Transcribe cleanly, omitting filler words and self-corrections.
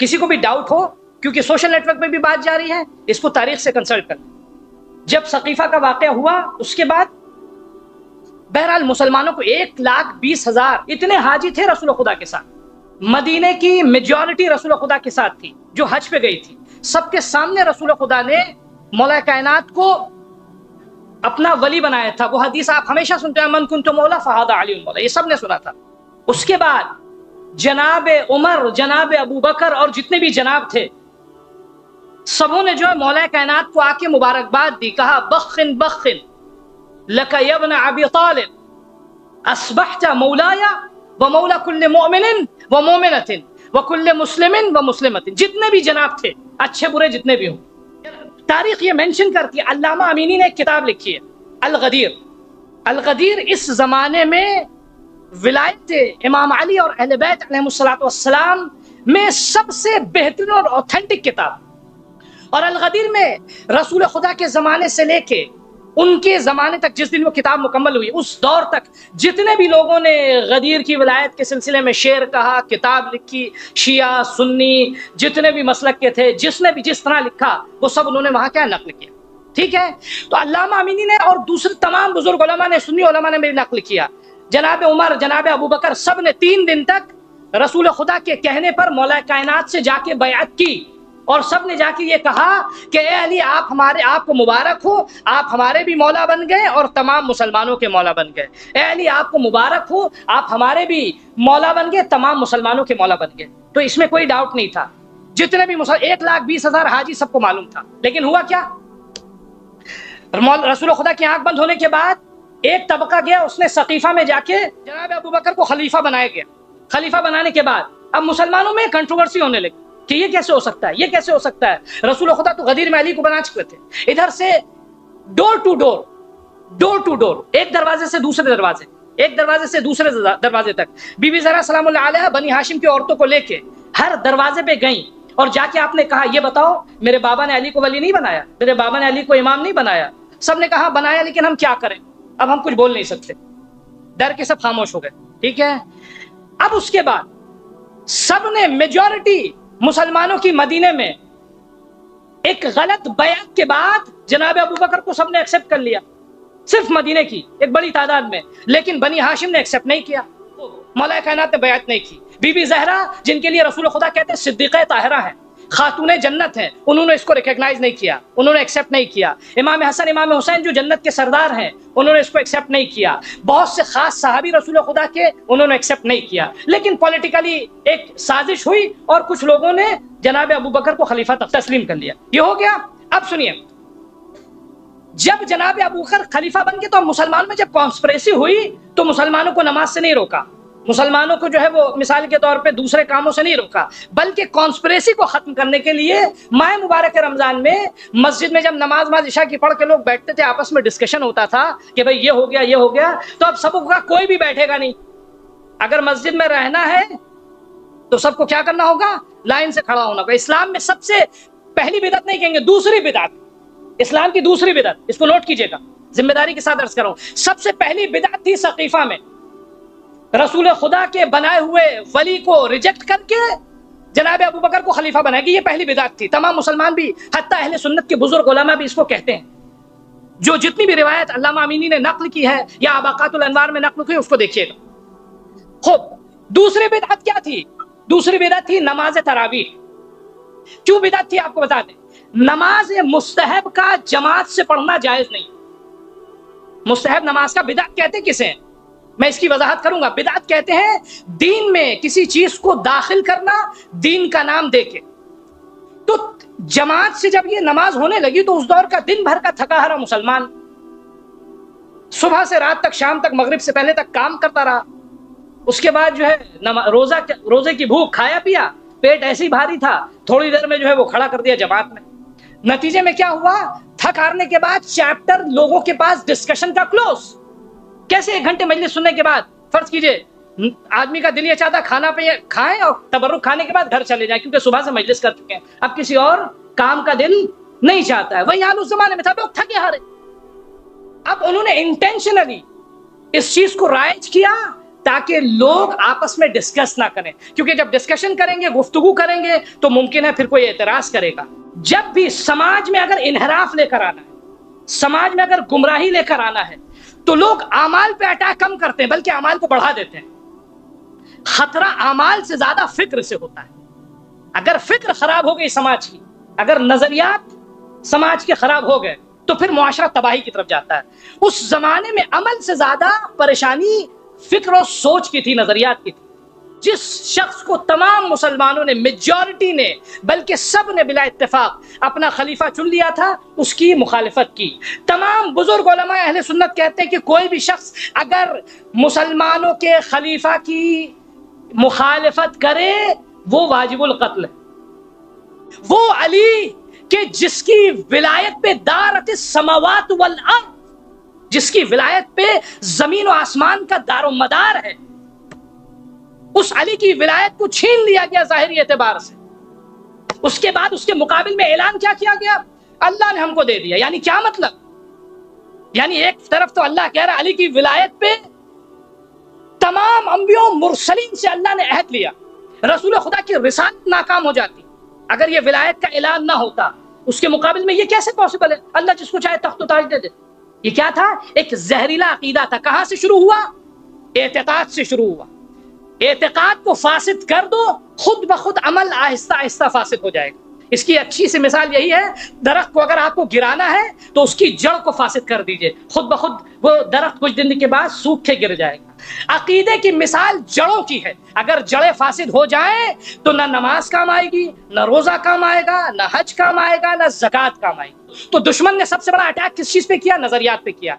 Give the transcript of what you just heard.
کسی کو بھی ڈاؤٹ ہو، کیونکہ سوشل نیٹ ورک پہ بھی بات جاری ہے، اس کو تاریخ سے کنسلٹ کر. جب ثقیفہ کا واقعہ ہوا اس کے بعد بہرحال مسلمانوں کو 1,20,000 اتنے حاجی تھے رسول خدا کے ساتھ. مدینے کی میجورٹی رسول خدا کے ساتھ تھی جو حج پہ گئی تھی. سب کے سامنے رسول خدا نے مولا کائنات کو اپنا ولی بنایا تھا. وہ حدیث آپ ہمیشہ سنتے ہیں، من کنت مولا فہذا علی مولا، یہ سب نے سنا تھا. اس کے بعد جناب عمر، جناب ابو بکر اور جتنے بھی جناب تھے سبوں نے جو ہے مولا کائنات کو آ کے مبارکباد دی. کہا بخن بخن لک یا ابن ابی طالب اصبحت مولایا ومولا کل مؤمن ومؤمنۃ وکل مسلم ومسلمۃ. جتنے بھی جناب تھے اچھے برے جتنے بھی ہوں، تاریخ یہ مینشن کرتی ہے. علامہ امینی نے ایک کتاب لکھی ہے الغدیر. الغدیر اس زمانے میں ولایت امام علی اور اہل بیت علیہ الصلوۃ والسلام میں سب سے بہترین اور اوتھینٹک کتاب. اور الغدیر میں رسول خدا کے زمانے سے لے کے ان کے زمانے تک، جس دن وہ کتاب مکمل ہوئی اس دور تک جتنے بھی لوگوں نے غدیر کی ولایت کے سلسلے میں شعر کہا، کتاب لکھی، شیعہ سنی جتنے بھی مسلک کے تھے، جس نے بھی جس طرح لکھا وہ سب انہوں نے وہاں کیا نقل کیا. ٹھیک ہے، تو علامہ امینی نے اور دوسرے تمام بزرگ علماء نے، سنی علماء نے بھی نقل کیا. جناب عمر، جناب ابو بکر سب نے 3 دن تک رسول خدا کے کہنے پر مولا کائنات سے جا کے بیعت کی، اور سب نے جا کے یہ کہا کہ اے علی آپ کو مبارک ہو، آپ ہمارے بھی مولا بن گئے اور تمام مسلمانوں کے مولا بن گئے. اے علی آپ کو مبارک ہو، آپ ہمارے بھی مولا بن گئے، تمام مسلمانوں کے مولا بن گئے. تو اس میں کوئی ڈاؤٹ نہیں تھا. جتنے بھی 1,20,000 حاجی سب کو معلوم تھا. لیکن ہوا کیا؟ رسول خدا کی آنکھ بند ہونے کے بعد ایک طبقہ گیا، اس نے ثقیفہ میں جا کے جناب ابو بکر کو خلیفہ بنایا گیا. خلیفہ بنانے کے بعد اب مسلمانوں میں کنٹروورسی ہونے لگی کہ یہ کیسے ہو سکتا ہے، یہ کیسے ہو سکتا ہے. رسول خدا تو غدیر میں علی کو بنا چکے تھے. ادھر سے ڈور ٹو ڈور، ایک دروازے سے دوسرے دروازے، ایک دروازے سے دوسرے دروازے تک بی بی زہرا سلام اللہ علیہا بنی ہاشم کی عورتوں کو لے کے ہر دروازے پہ گئیں اور جا کے آپ نے کہا یہ بتاؤ میرے بابا نے علی کو ولی نہیں بنایا، میرے بابا نے علی کو امام نہیں بنایا. سب نے کہا بنایا، لیکن ہم کیا کریں، اب ہم کچھ بول نہیں سکتے. ڈر کے سب خاموش ہو گئے. ٹھیک ہے، اب اس کے بعد سب نے میجورٹی مسلمانوں کی مدینے میں ایک غلط بیعت کے بعد جناب ابو بکر کو سب نے ایکسپٹ کر لیا، صرف مدینے کی ایک بڑی تعداد میں. لیکن بنی ہاشم نے ایکسپٹ نہیں کیا، مولا کائنات نے بیعت نہیں کی. بی بی زہرا جن کے لیے رسول خدا کہتے ہیں صدیقہ طاہرہ ہیں، خاتون جنت ہیں، انہوں نے اس کو ریکگنائز نہیں کیا، انہوں نے ایکسپٹ نہیں کیا. امام حسن امام حسین جو جنت کے سردار ہیں، انہوں نے اس کو ایکسپٹ نہیں کیا. بہت سے خاص صحابی رسول خدا کے انہوں نے ایکسپٹ نہیں کیا. لیکن پولیٹیکلی ایک سازش ہوئی اور کچھ لوگوں نے جناب ابو بکر کو خلیفہ تسلیم کر لیا. یہ ہو گیا. اب سنیے، جب جناب ابو بکر خلیفہ بن گئے تو مسلمانوں میں جب کانسپریسی ہوئی تو مسلمانوں کو نماز سے نہیں روکا، مسلمانوں کو جو ہے وہ مثال کے طور پہ دوسرے کاموں سے نہیں روکا، بلکہ کانسپریسی کو ختم کرنے کے لیے ماہ مبارک رمضان میں مسجد میں جب نماز عشاء کی پڑھ کے لوگ بیٹھتے تھے، آپس میں ڈسکشن ہوتا تھا کہ بھئی یہ ہو گیا یہ ہو گیا، تو اب سب کا کوئی بھی بیٹھے گا نہیں. اگر مسجد میں رہنا ہے تو سب کو کیا کرنا ہوگا؟ لائن سے کھڑا ہونا ہوگا. اسلام میں سب سے پہلی بدعت نہیں کہیں گے، دوسری بدعت، اسلام کی دوسری بدعت، اس کو نوٹ کیجئے گا، ذمہ داری کے ساتھ عرض کر رہا ہوں. سب سے پہلی بدعت تھی ثقیفہ میں رسول خدا کے بنائے ہوئے ولی کو ریجیکٹ کر کے جناب ابو بکر کو خلیفہ بنائے گی. یہ پہلی بدعت تھی. تمام مسلمان بھی، حتیٰ اہل سنت کے بزرگ علماء بھی اس کو کہتے ہیں. جو جتنی بھی روایت علامہ امینی نے نقل کی ہے یا اباقات الانوار میں نقل کی، اس کو دیکھیے گا. خوب، دوسری بدعت کیا تھی؟ دوسری بدعت تھی نماز تراویح. کیوں بدعت تھی آپ کو بتا دیں. نماز مستحب کا جماعت سے پڑھنا جائز نہیں. مستحب نماز کا بدعت کہتے کسے ہیں؟ میں اس کی وضاحت کروں گا. بدعت کہتے ہیں دین میں کسی چیز کو داخل کرنا دین کا نام دے کے. تو جماعت سے جب یہ نماز ہونے لگی تو اس دور کا دن بھر کا تھکا ہرا مسلمان صبح سے رات تک، شام تک، مغرب سے پہلے تک کام کرتا رہا. اس کے بعد جو ہے روزے کی بھوک، کھایا پیا، پیٹ ایسے ہی بھاری تھا، تھوڑی دیر میں جو ہے وہ کھڑا کر دیا جماعت میں. نتیجے میں کیا ہوا؟ تھک ہارنے کے بعد چیپٹر لوگوں کے پاس ڈسکشن کا کلوز. کیسے 1 گھنٹے مجلس سننے کے بعد فرض کیجئے آدمی کا دل یہ چاہتا کھانا پہ کھائیں اور تبرک کھانے کے بعد گھر چلے جائیں، کیونکہ صبح سے مجلس کر چکے ہیں، اب کسی اور کام کا دل نہیں چاہتا ہے. وہی حال اس زمانے میں تھا، لوگ تھکے ہارے. اب انہوں نے انٹینشنلی اس چیز کو رائج کیا تاکہ لوگ آپس میں ڈسکس نہ کریں، کیونکہ جب ڈسکشن کریں گے، گفتگو کریں گے تو ممکن ہے پھر کوئی اعتراض کرے گا۔ جب بھی سماج میں اگر انحراف لے کر آنا ہے، سماج میں اگر گمراہی لے کر آنا ہے، تو لوگ اعمال پہ اٹیک کم کرتے ہیں بلکہ اعمال کو بڑھا دیتے ہیں۔ خطرہ اعمال سے زیادہ فکر سے ہوتا ہے۔ اگر فکر خراب ہو گئی سماج کی، اگر نظریات سماج کے خراب ہو گئے تو پھر معاشرہ تباہی کی طرف جاتا ہے۔ اس زمانے میں عمل سے زیادہ پریشانی فکر و سوچ کی تھی، نظریات کی تھی۔ جس شخص کو تمام مسلمانوں نے، میجورٹی نے، بلکہ سب نے بلا اتفاق اپنا خلیفہ چن لیا تھا، اس کی مخالفت کی۔ تمام بزرگ علماء اہل سنت کہتے ہیں کہ کوئی بھی شخص اگر مسلمانوں کے خلیفہ کی مخالفت کرے وہ واجب القتل ہے۔ وہ علی کہ جس کی ولایت پہ دارت السماوات والارض، جس کی ولایت پہ زمین و آسمان کا دار و مدار ہے، اس علی کی ولایت کو چھین لیا گیا ظاہری اعتبار سے۔ اس کے بعد اس کے مقابل میں اعلان کیا کیا گیا؟ اللہ نے ہم کو دے دیا۔ یعنی کیا مطلب؟ یعنی ایک طرف تو اللہ کہہ رہا علی کی ولایت پہ تمام انبیاء مرسلین سے اللہ نے عہد لیا، رسول خدا کی رسالت ناکام ہو جاتی اگر یہ ولایت کا اعلان نہ ہوتا۔ اس کے مقابل میں یہ کیسے پاسبل ہے؟ اللہ جس کو چاہے تخت و تاج دے دے۔ یہ کیا تھا؟ ایک زہریلا عقیدہ تھا۔ کہاں سے شروع ہوا؟ اعتقاد سے شروع ہوا۔ اعتقاد کو فاسد کر دو، خود بخود عمل آہستہ آہستہ فاسد ہو جائے گا۔ اس کی اچھی سی مثال یہی ہے، درخت کو اگر آپ کو گرانا ہے تو اس کی جڑ کو فاسد کر دیجئے، خود بخود وہ درخت کچھ دن کے بعد سوکھ کے گر جائے گا۔ عقیدے کی مثال جڑوں کی ہے، اگر جڑیں فاسد ہو جائیں تو نہ نماز کام آئے گی، نہ روزہ کام آئے گا، نہ حج کام آئے گا، نہ زکوٰۃ کام آئے گی۔ تو دشمن نے سب سے بڑا اٹیک کس چیز پہ کیا؟ نظریات پہ کیا۔